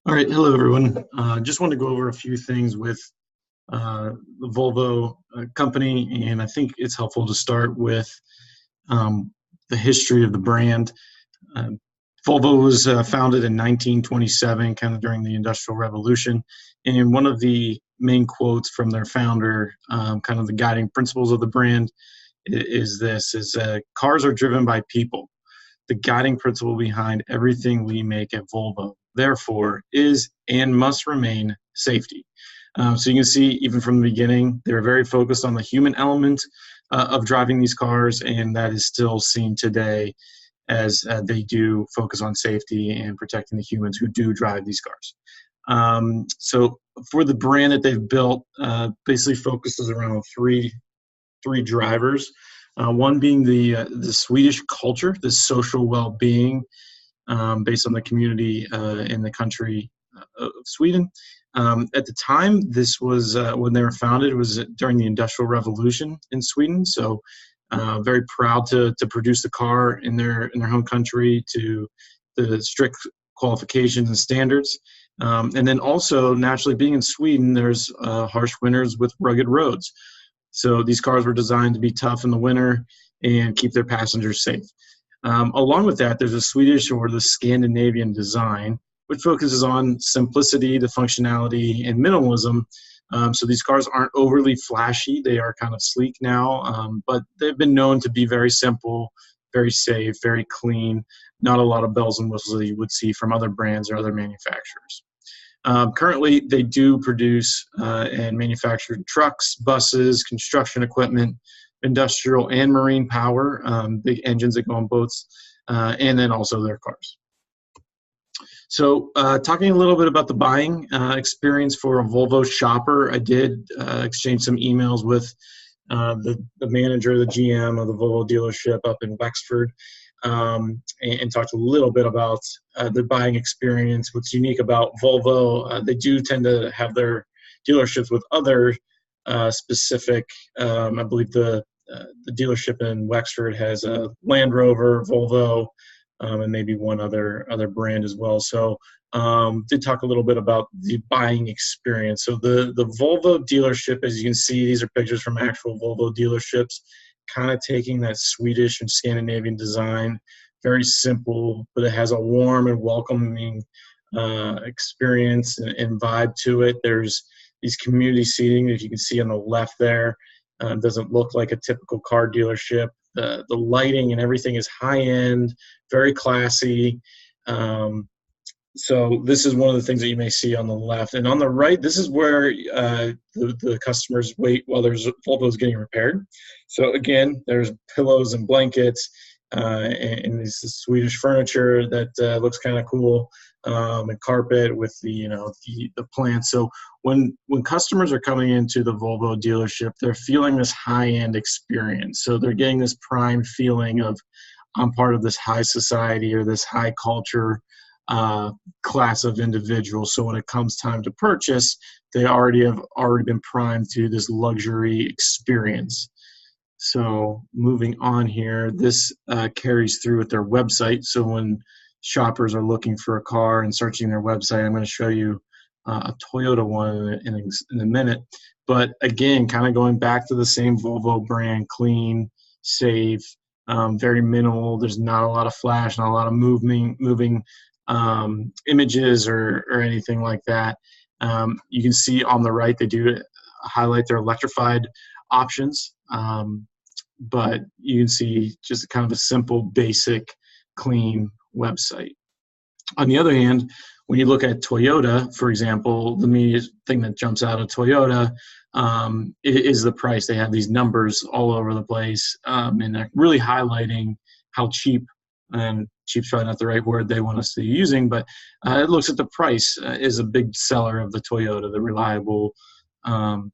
All right, hello everyone. Just want to go over a few things with the Volvo company, and I think it's helpful to start with um, the history of the brand. Uh, Volvo was founded in 1927, kind of during the Industrial Revolution, and one of the main quotes from their founder, kind of the guiding principles of the brand, is cars are driven by people. The guiding principle behind everything we make at Volvo, therefore, is and must remain safety. So you can see, even from the beginning, they're very focused on the human element of driving these cars, and that is still seen today as they do focus on safety and protecting the humans who do drive these cars. So for the brand that they've built, basically focuses around three drivers. One being the Swedish culture, the social well-being based on the community in the country of Sweden. At the time, this was when they were founded. It was during the Industrial Revolution in Sweden. So, very proud to produce the car in their home country to the strict qualifications and standards. And then also, naturally, being in Sweden, there's harsh winters with rugged roads. So these cars were designed to be tough in the winter and keep their passengers safe. Along with that, there's a Swedish or the Scandinavian design, which focuses on simplicity, the functionality, and minimalism. So these cars aren't overly flashy. They are kind of sleek now, but they've been known to be very simple, very safe, very clean, not a lot of bells and whistles that you would see from other brands or other manufacturers. Currently, they do produce and manufacture trucks, buses, construction equipment, industrial and marine power, big engines that go on boats, and then also their cars. So talking a little bit about the buying experience for a Volvo shopper, I did exchange some emails with the manager, the GM of the Volvo dealership up in Wexford, and talked a little bit about the buying experience. What's unique about Volvo, they do tend to have their dealerships with other specific, I believe the dealership in Wexford has a Land Rover, Volvo, and maybe one other brand as well. So did talk a little bit about the buying experience. So the Volvo dealership, as you can see, these are pictures from actual Volvo dealerships, kind of taking that Swedish and Scandinavian design, very simple, but it has a warm and welcoming experience and vibe to it. There's these community seating, as you can see on the left there. Doesn't look like a typical car dealership. The lighting and everything is high-end, very classy. So this is one of the things that you may see on the left. And on the right, this is where the customers wait while Volvo is getting repaired. So again, there's pillows and blankets and this Swedish furniture that looks kind of cool, and carpet with the plants. So when customers are coming into the Volvo dealership, they're feeling this high-end experience. So they're getting this prime feeling of, I'm part of this high society or this high culture class of individuals. So when it comes time to purchase, they have already been primed to this luxury experience. So moving on here, this carries through with their website. So when shoppers are looking for a car and searching their website, I'm going to show you a Toyota one in a minute. But again, kind of going back to the same Volvo brand, clean, safe, very minimal. There's not a lot of flash, not a lot of moving images or anything like that. You can see on the right, they do highlight their electrified options, but you can see just kind of a simple, basic, clean website. On the other hand, when you look at Toyota, for example, the immediate thing that jumps out of Toyota is the price. They have these numbers all over the place, and they're really highlighting how cheap, and cheap's probably not the right word they want us to be using, but it looks at the price is a big seller of the Toyota, the reliable,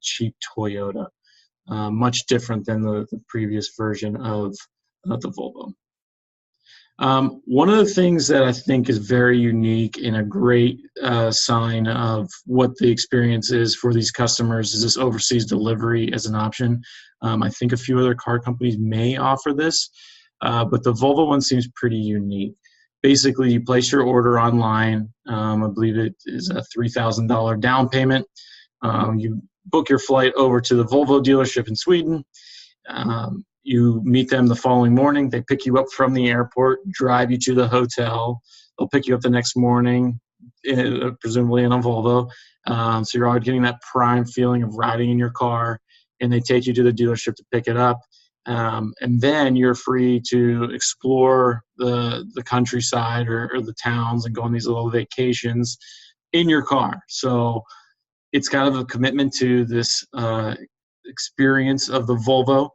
cheap Toyota. Much different than the previous version of the Volvo. One of the things that I think is very unique and a great sign of what the experience is for these customers is this overseas delivery as an option. I think a few other car companies may offer this, but the Volvo one seems pretty unique. Basically, you place your order online. I believe it is a $3,000 down payment. You book your flight over to the Volvo dealership in Sweden. You meet them the following morning. They pick you up from the airport, drive you to the hotel. They'll pick you up the next morning, presumably in a Volvo. So you're already getting that prime feeling of riding in your car, and they take you to the dealership to pick it up. And then you're free to explore the countryside or the towns and go on these little vacations in your car. So it's kind of a commitment to this experience of the Volvo,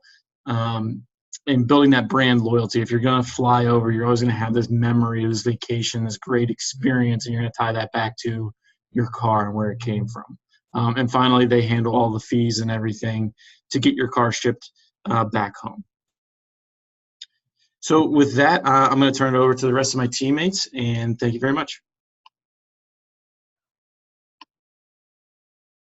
and building that brand loyalty. If you're going to fly over, you're always going to have this memory of this vacation, this great experience, and you're going to tie that back to your car and where it came from. And finally, they handle all the fees and everything to get your car shipped back home. So with that, I'm going to turn it over to the rest of my teammates, and thank you very much.